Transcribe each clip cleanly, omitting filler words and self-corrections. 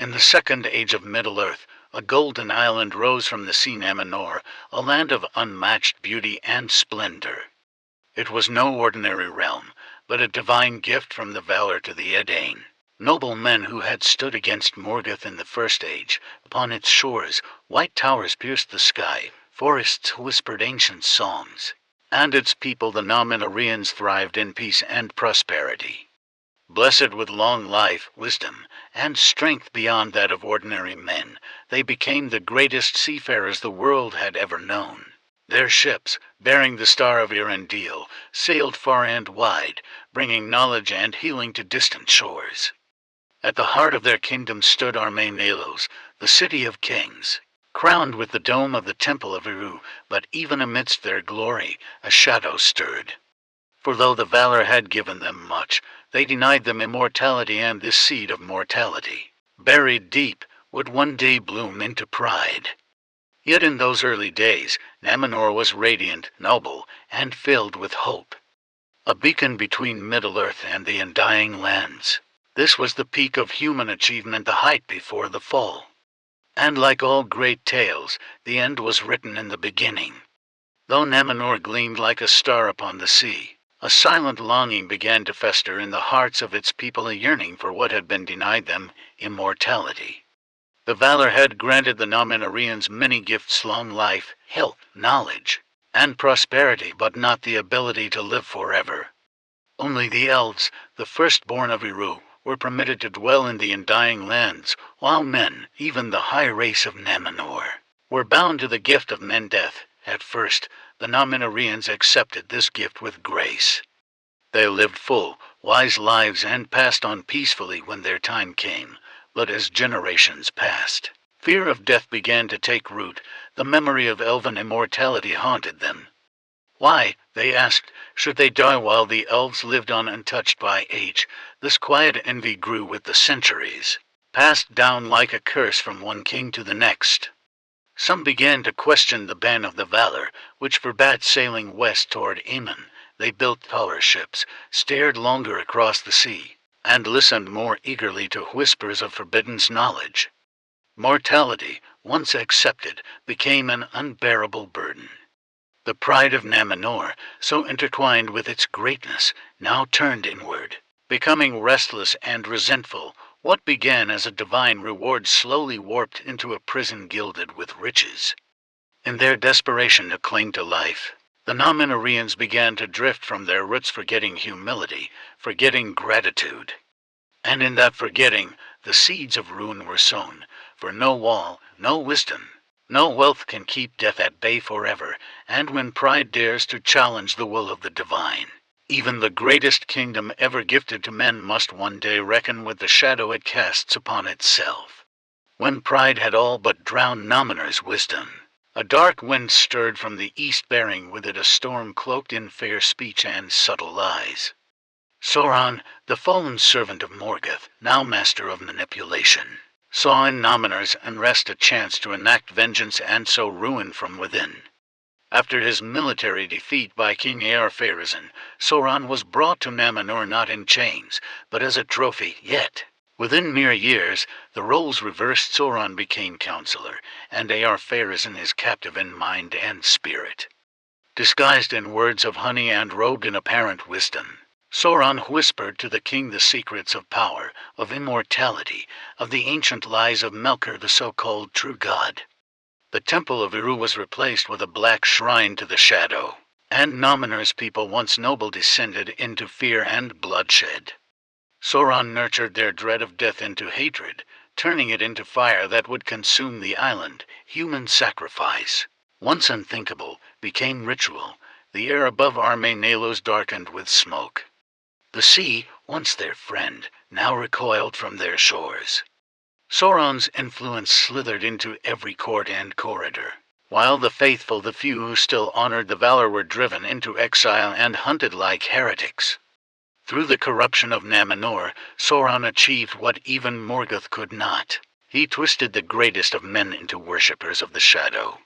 In the second age of Middle-earth, a golden island rose from the sea Annatar, a land of unmatched beauty and splendor. It was no ordinary realm, but a divine gift from the Valar to the Edain. Noble men who had stood against Morgoth in the First Age. Upon its shores, white towers pierced the sky, forests whispered ancient songs, and its people, the Noldorians, thrived in peace and prosperity. Blessed with long life, wisdom, and strength beyond that of ordinary men, they became the greatest seafarers the world had ever known. Their ships, bearing the star of Eregion, sailed far and wide, bringing knowledge and healing to distant shores. At the heart of their kingdom stood Harmonious, the city of kings, crowned with the dome of the Temple of Eru, but even amidst their glory, a shadow stirred. For though the Valar had given them much, they denied them immortality, and this seed of mortality, buried deep, would one day bloom into pride. Yet in those early days, Annatar was radiant, noble, and filled with hope. A beacon between Middle-earth and the undying lands. This was the peak of human achievement, the height before the fall. And like all great tales, the end was written in the beginning. Though Annatar gleamed like a star upon the sea, a silent longing began to fester in the hearts of its people, a yearning for what had been denied them, immortality. The Valar had granted the Noldorians many gifts: long life, health, knowledge, and prosperity, but not the ability to live forever. Only the elves, the firstborn of Eru, were permitted to dwell in the undying lands, while men, even the high race of Annatar, were bound to the gift of men-death. At first, the Noldorians accepted this gift with grace. They lived full, wise lives and passed on peacefully when their time came. But as generations passed, fear of death began to take root. The memory of elven immortality haunted them. Why, they asked, should they die while the elves lived on untouched by age? This quiet envy grew with the centuries, passed down like a curse from one king to the next. Some began to question the ban of the Valar, which forbade sailing west toward Aemon. They built taller ships, stared longer across the sea, and listened more eagerly to whispers of forbidden knowledge. Mortality, once accepted, became an unbearable burden. The pride of Annatar, so intertwined with its greatness, now turned inward, becoming restless and resentful. What began as a divine reward slowly warped into a prison gilded with riches. In their desperation to cling to life, the Noldorians began to drift from their roots, forgetting humility, forgetting gratitude. And in that forgetting, the seeds of ruin were sown, for no wall, no wisdom, no wealth can keep death at bay forever, and when pride dares to challenge the will of the divine, even the greatest kingdom ever gifted to men must one day reckon with the shadow it casts upon itself. When pride had all but drowned Noldor's wisdom, a dark wind stirred from the east, bearing with it a storm cloaked in fair speech and subtle lies. Sauron, the fallen servant of Morgoth, now master of manipulation, saw in Noldor's unrest a chance to enact vengeance and sow ruin from within. After his military defeat by King Eregion, Sauron was brought to Annatar not in chains, but as a trophy. Yet, within mere years, the roles reversed. Sauron became counselor, and Eregion his captive in mind and spirit. Disguised in words of honey and robed in apparent wisdom, Sauron whispered to the king the secrets of power, of immortality, of the ancient lies of Melkor, the so-called true god. The Temple of Eru was replaced with a black shrine to the shadow, and Noldor's people, once noble, descended into fear and bloodshed. Sauron nurtured their dread of death into hatred, turning it into fire that would consume the island. Human sacrifice, once unthinkable, became ritual. The air above Harmonious darkened with smoke. The sea, once their friend, now recoiled from their shores. Sauron's influence slithered into every court and corridor, while the faithful, the few who still honored the Valar, were driven into exile and hunted like heretics. Through the corruption of Annatar, Sauron achieved what even Morgoth could not. He twisted the greatest of men into worshippers of the shadow.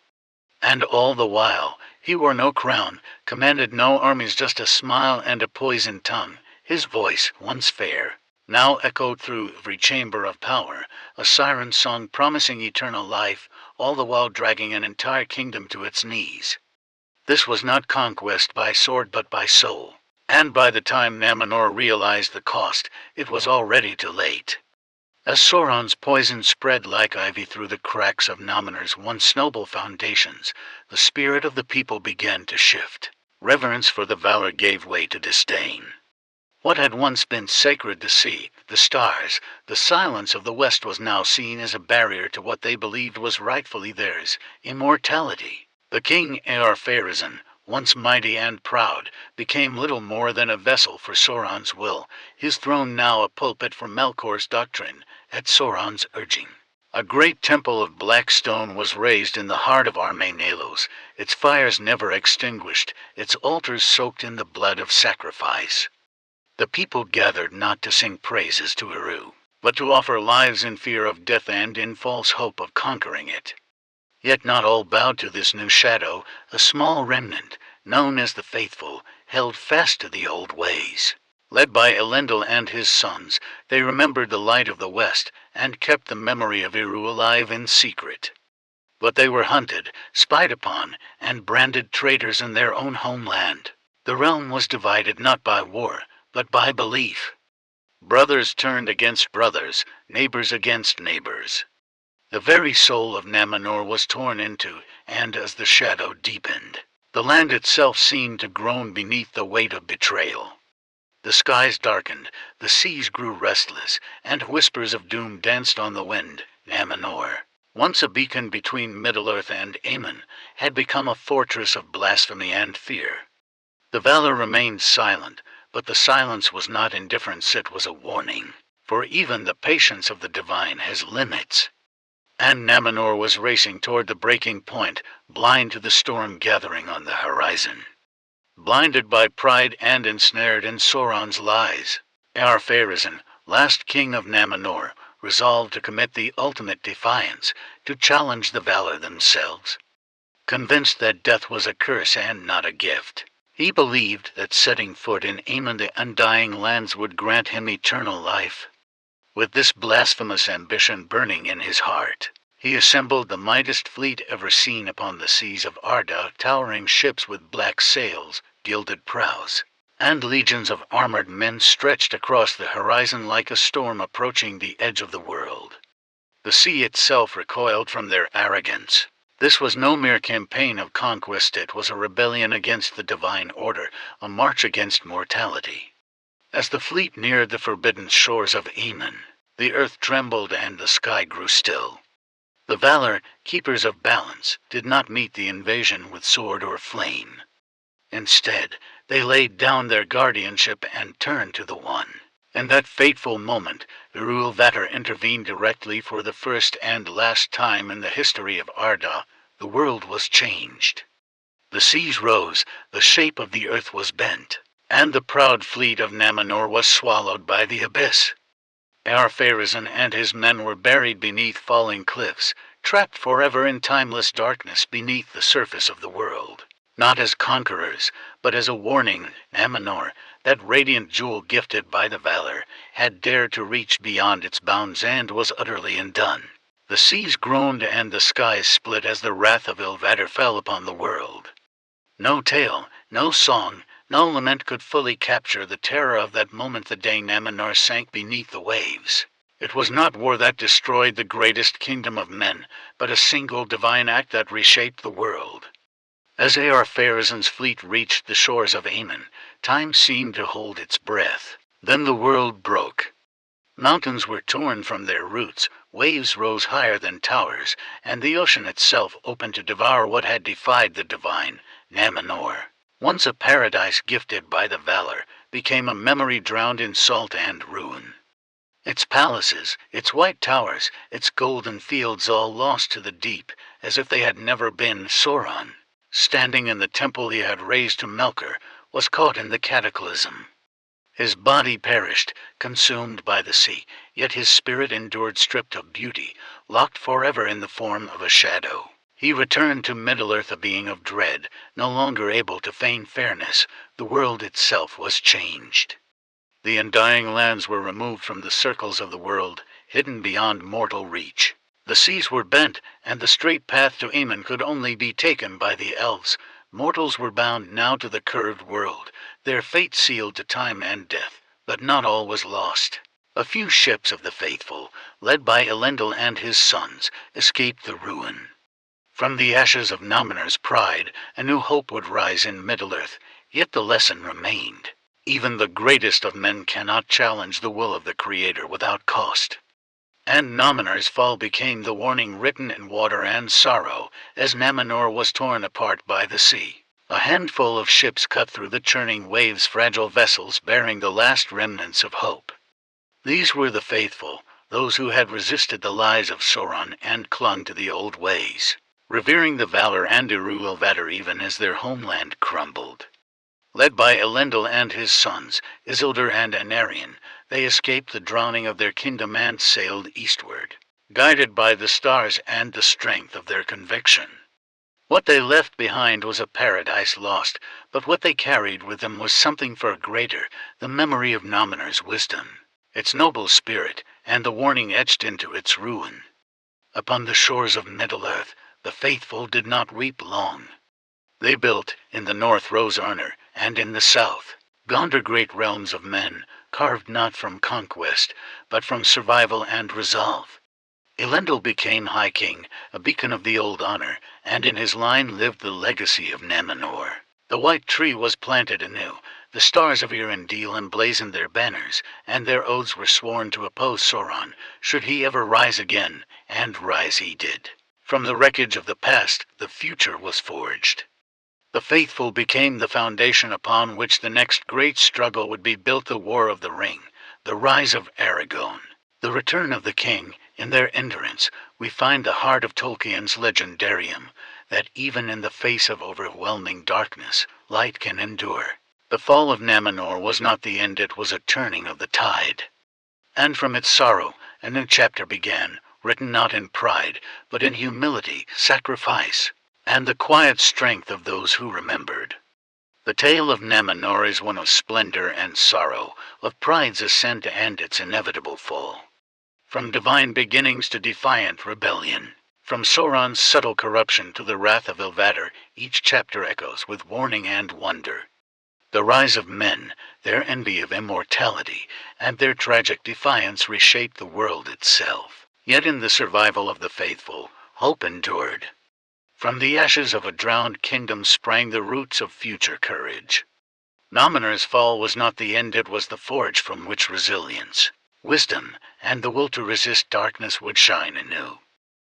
And all the while, he wore no crown, commanded no armies, just a smile and a poisoned tongue. His voice, once fair, now echoed through every chamber of power, a siren song promising eternal life, all the while dragging an entire kingdom to its knees. This was not conquest by sword but by soul, and by the time Numenor realized the cost, it was already too late. As Sauron's poison spread like ivy through the cracks of Numenor's once noble foundations, the spirit of the people began to shift. Reverence for the Valar gave way to disdain. What had once been sacred, the sea, the stars, the silence of the West, was now seen as a barrier to what they believed was rightfully theirs, immortality. The king Eorpharazôn, once mighty and proud, became little more than a vessel for Sauron's will, his throne now a pulpit for Melkor's doctrine, at Sauron's urging. A great temple of black stone was raised in the heart of Armenelos, its fires never extinguished, its altars soaked in the blood of sacrifice. The people gathered not to sing praises to Eru, but to offer lives in fear of death and in false hope of conquering it. Yet not all bowed to this new shadow. A small remnant, known as the Faithful, held fast to the old ways. Led by Elendil and his sons, they remembered the light of the West, and kept the memory of Eru alive in secret. But they were hunted, spied upon, and branded traitors in their own homeland. The realm was divided not by war, but by belief. Brothers turned against brothers, neighbors against neighbors. The very soul of Numenor was torn into, and as the shadow deepened, the land itself seemed to groan beneath the weight of betrayal. The skies darkened, the seas grew restless, and whispers of doom danced on the wind. Numenor, once a beacon between Middle-earth and Aemon, had become a fortress of blasphemy and fear. The Valar remained silent, but the silence was not indifference, it was a warning, for even the patience of the divine has limits. And Numenor was racing toward the breaking point, blind to the storm gathering on the horizon. Blinded by pride and ensnared in Sauron's lies, Eorpharazôn, last king of Numenor, resolved to commit the ultimate defiance, to challenge the Valar themselves. Convinced that death was a curse and not a gift, he believed that setting foot in Aemon the Undying Lands would grant him eternal life. With this blasphemous ambition burning in his heart, he assembled the mightiest fleet ever seen upon the seas of Arda, towering ships with black sails, gilded prows, and legions of armored men stretched across the horizon like a storm approaching the edge of the world. The sea itself recoiled from their arrogance. This was no mere campaign of conquest, it was a rebellion against the divine order, a march against mortality. As the fleet neared the forbidden shores of Aemon, the earth trembled and the sky grew still. The Valar, keepers of balance, did not meet the invasion with sword or flame. Instead, they laid down their guardianship and turned to the One. In that fateful moment, Valar intervened directly. For the first and last time in the history of Arda, the world was changed. The seas rose, the shape of the earth was bent, and the proud fleet of Numenor was swallowed by the abyss. Eorpharazôn and his men were buried beneath falling cliffs, trapped forever in timeless darkness beneath the surface of the world. Not as conquerors, but as a warning. Numenor, that radiant jewel gifted by the Valar, had dared to reach beyond its bounds and was utterly undone. The seas groaned and the skies split as the wrath of Ilúvatar fell upon the world. No tale, no song, no lament could fully capture the terror of that moment, the day Numenor sank beneath the waves. It was not war that destroyed the greatest kingdom of men, but a single divine act that reshaped the world. As Eorpharazôn's fleet reached the shores of Aemon, time seemed to hold its breath. Then the world broke. Mountains were torn from their roots, waves rose higher than towers, and the ocean itself opened to devour what had defied the divine. Numenor, once a paradise gifted by the Valar, became a memory drowned in salt and ruin. Its palaces, its white towers, its golden fields all lost to the deep, as if they had never been. Sauron, standing in the temple he had raised to Melkor, was caught in the cataclysm. His body perished, consumed by the sea, yet his spirit endured, stripped of beauty, locked forever in the form of a shadow. He returned to Middle-earth, a being of dread, no longer able to feign fairness. The world itself was changed. The undying lands were removed from the circles of the world, hidden beyond mortal reach. The seas were bent, and the straight path to Aemon could only be taken by the elves. Mortals were bound now to the curved world, their fate sealed to time and death. But not all was lost. A few ships of the faithful, led by Elendil and his sons, escaped the ruin. From the ashes of Nominar's pride, a new hope would rise in Middle-earth, yet the lesson remained. Even the greatest of men cannot challenge the will of the Creator without cost. And Nominar's fall became the warning written in water and sorrow, as Numenor was torn apart by the sea. A handful of ships cut through the churning waves, fragile vessels bearing the last remnants of hope. These were the faithful, those who had resisted the lies of Sauron and clung to the old ways, revering the Valar and Unravelled even as their homeland crumbled. Led by Elendil and his sons, Isildur and Anarion, they escaped the drowning of their kingdom and sailed eastward, guided by the stars and the strength of their conviction. What they left behind was a paradise lost, but what they carried with them was something far greater, the memory of Nominar's wisdom, its noble spirit, and the warning etched into its ruin. Upon the shores of Middle-earth, the faithful did not weep long. They built, in the north rose Arnor, and in the south, Gondor, great realms of men, carved not from conquest, but from survival and resolve. Elendil became High King, a beacon of the old honor, and in his line lived the legacy of Numenor. The white tree was planted anew, the stars of Erendil emblazoned their banners, and their oaths were sworn to oppose Sauron, should he ever rise again, and rise he did. From the wreckage of the past, the future was forged. The faithful became the foundation upon which the next great struggle would be built, the War of the Ring, the rise of Eregion, the return of the king. In their endurance, we find the heart of Tolkien's legendarium, that even in the face of overwhelming darkness, light can endure. The fall of Numenor was not the end, it was a turning of the tide. And from its sorrow, a new chapter began, written not in pride, but in humility, sacrifice, and the quiet strength of those who remembered. The tale of Numenor is one of splendor and sorrow, of pride's ascent and its inevitable fall. From divine beginnings to defiant rebellion, from Sauron's subtle corruption to the wrath of Ilúvatar, each chapter echoes with warning and wonder. The rise of men, their envy of immortality, and their tragic defiance reshaped the world itself. Yet in the survival of the faithful, hope endured. From the ashes of a drowned kingdom sprang the roots of future courage. Numenor's fall was not the end, it was the forge from which resilience, wisdom, and the will to resist darkness would shine anew.